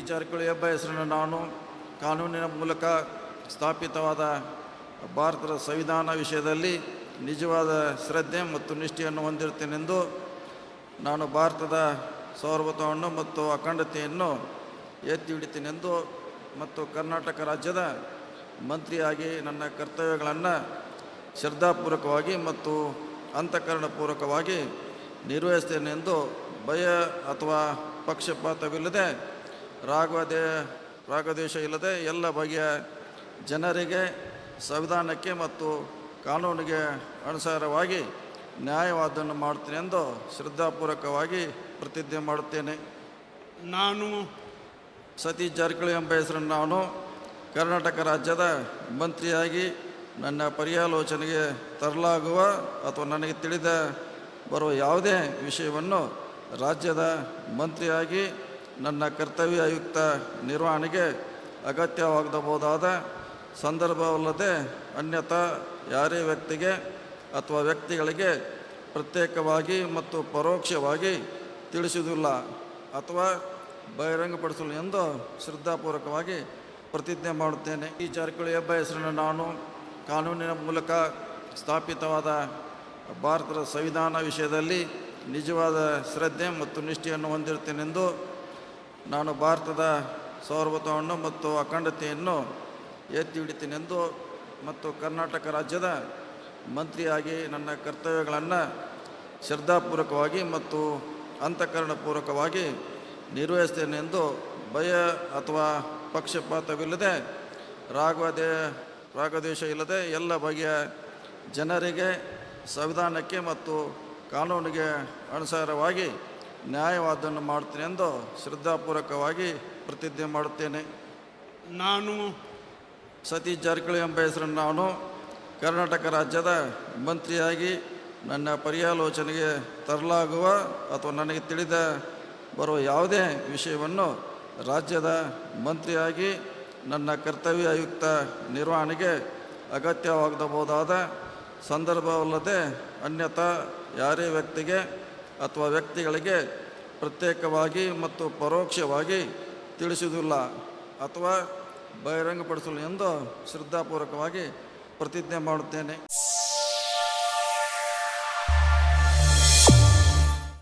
ಜಾರಕಿಹೊಳಿ ಎಂಬ ಹೆಸರನ್ನು ನಾನು ಕಾನೂನಿನ ಮೂಲಕ ಸ್ಥಾಪಿತವಾದ ಭಾರತದ ಸಂವಿಧಾನ ವಿಷಯದಲ್ಲಿ ನಿಜವಾದ ಶ್ರದ್ಧೆ ಮತ್ತು ನಿಷ್ಠೆಯನ್ನು ಹೊಂದಿರುತ್ತೇನೆಂದು ನಾನು ಭಾರತದ ಸಾರ್ವಭೌಮತ್ವವನ್ನು ಮತ್ತು ಅಖಂಡತೆಯನ್ನು ಎತ್ತಿ ಹಿಡಿತೇನೆಂದು ಮತ್ತು ಕರ್ನಾಟಕ ರಾಜ್ಯದ ಮಂತ್ರಿಯಾಗಿ ನನ್ನ ಕರ್ತವ್ಯಗಳನ್ನು ಶ್ರದ್ಧಾಪೂರ್ವಕವಾಗಿ ಮತ್ತು ಅಂತಃಕರಣಪೂರ್ವಕವಾಗಿ ನಿರ್ವಹಿಸ್ತೇನೆಂದು ಭಯ ಅಥವಾ ಪಕ್ಷಪಾತವಿಲ್ಲದೆ ರಾಗದ್ವೇಷ ಇಲ್ಲದೆ ಎಲ್ಲ ಬಗೆಯ ಜನರಿಗೆ ಸಂವಿಧಾನಕ್ಕೆ ಮತ್ತು ಕಾನೂನಿಗೆ ಅನುಸಾರವಾಗಿ ನ್ಯಾಯವಾದವನ್ನು ಮಾಡುತ್ತೇನೆ ಎಂದು ಶ್ರದ್ಧಾಪೂರ್ವಕವಾಗಿ ಪ್ರತಿಜ್ಞೆ ಮಾಡುತ್ತೇನೆ. ನಾನು ಸತೀಶ್ ಜಾರಕಿಹೊಳಿ ಎಂಬ ಹೆಸರನ್ನು ನಾನು ಕರ್ನಾಟಕ ರಾಜ್ಯದ ಮಂತ್ರಿಯಾಗಿ ನನ್ನ ಪರ್ಯಾಲೋಚನೆಗೆ ತರಲಾಗುವ ಅಥವಾ ನನಗೆ ತಿಳಿದ ಬರುವ ಯಾವುದೇ ವಿಷಯವನ್ನು ರಾಜ್ಯದ ಮಂತ್ರಿಯಾಗಿ ನನ್ನ ಕರ್ತವ್ಯಯುಕ್ತ ನಿರ್ವಹಣೆಗೆ ಅಗತ್ಯವಾಗಬಹುದಾದ ಸಂದರ್ಭವಲ್ಲದೆ ಅನ್ಯಥಾ ಯಾರೇ ವ್ಯಕ್ತಿಗೆ ಅಥವಾ ವ್ಯಕ್ತಿಗಳಿಗೆ ಪ್ರತ್ಯೇಕವಾಗಿ ಮತ್ತು ಪರೋಕ್ಷವಾಗಿ ತಿಳಿಸುವುದಿಲ್ಲ ಅಥವಾ ಬಹಿರಂಗಪಡಿಸಲು ಎಂದು ಶ್ರದ್ಧಾಪೂರ್ವಕವಾಗಿ ಪ್ರತಿಜ್ಞೆ ಮಾಡುತ್ತೇನೆ. ಈ ಜಾರಕಿಹೊಳಿ ಎಂಬ ಹೆಸರನ್ನು ನಾನು ಕಾನೂನಿನ ಮೂಲಕ ಸ್ಥಾಪಿತವಾದ ಭಾರತದ ಸಂವಿಧಾನ ವಿಷಯದಲ್ಲಿ ನಿಜವಾದ ಶ್ರದ್ಧೆ ಮತ್ತು ನಿಷ್ಠೆಯನ್ನು ಹೊಂದಿರುತ್ತೇನೆಂದು ನಾನು ಭಾರತದ ಸಾರ್ವಭೌಮತ್ವವನ್ನು ಮತ್ತು ಅಖಂಡತೆಯನ್ನು ಎತ್ತಿ ಹಿಡಿತೇನೆಂದು ಮತ್ತು ಕರ್ನಾಟಕ ರಾಜ್ಯದ ಮಂತ್ರಿಯಾಗಿ ನನ್ನ ಕರ್ತವ್ಯಗಳನ್ನು ಶ್ರದ್ಧಾಪೂರ್ವಕವಾಗಿ ಮತ್ತು ಅಂತಃಕರಣಪೂರ್ವಕವಾಗಿ ನಿರ್ವಹಿಸ್ತೇನೆ ಎಂದು ಭಯ ಅಥವಾ ಪಕ್ಷಪಾತವಿಲ್ಲದೆ ರಾಗದ್ವೇಷ ಇಲ್ಲದೆ ಎಲ್ಲ ಬಗೆಯ ಜನರಿಗೆ ಸಂವಿಧಾನಕ್ಕೆ ಮತ್ತು ಕಾನೂನಿಗೆ ಅನುಸಾರವಾಗಿ ನ್ಯಾಯವಾದವನ್ನು ಮಾಡುತ್ತೇನೆ ಎಂದು ಶ್ರದ್ಧಾಪೂರ್ವಕವಾಗಿ ಪ್ರತಿಜ್ಞೆ ಮಾಡುತ್ತೇನೆ. ನಾನು ಸತೀಶ್ ಜಾರಕಿಹೊಳಿ ಎಂಬ ಹೆಸರನ್ನು ನಾನು ಕರ್ನಾಟಕ ರಾಜ್ಯದ ಮಂತ್ರಿಯಾಗಿ ನನ್ನ ಪರ್ಯಾಲೋಚನೆಗೆ ತರಲಾಗುವ ಅಥವಾ ನನಗೆ ತಿಳಿದ ಬರುವ ಯಾವುದೇ ವಿಷಯವನ್ನು ರಾಜ್ಯದ ಮಂತ್ರಿಯಾಗಿ ನನ್ನ ಕರ್ತವ್ಯಯುಕ್ತ ನಿರ್ವಹಣೆಗೆ ಅಗತ್ಯವಾಗಬಹುದಾದ ಸಂದರ್ಭವಲ್ಲದೆ ಅನ್ಯಥಾ ಯಾರೇ ವ್ಯಕ್ತಿಗೆ ಅಥವಾ ವ್ಯಕ್ತಿಗಳಿಗೆ ಪ್ರತ್ಯೇಕವಾಗಿ ಮತ್ತು ಪರೋಕ್ಷವಾಗಿ ತಿಳಿಸುವುದಿಲ್ಲ ಅಥವಾ ಬಹಿರಂಗಪಡಿಸಲು ಎಂದು ಶ್ರದ್ಧಾಪೂರ್ವಕವಾಗಿ ಪ್ರತಿಜ್ಞೆ ಮಾಡುತ್ತೇನೆ.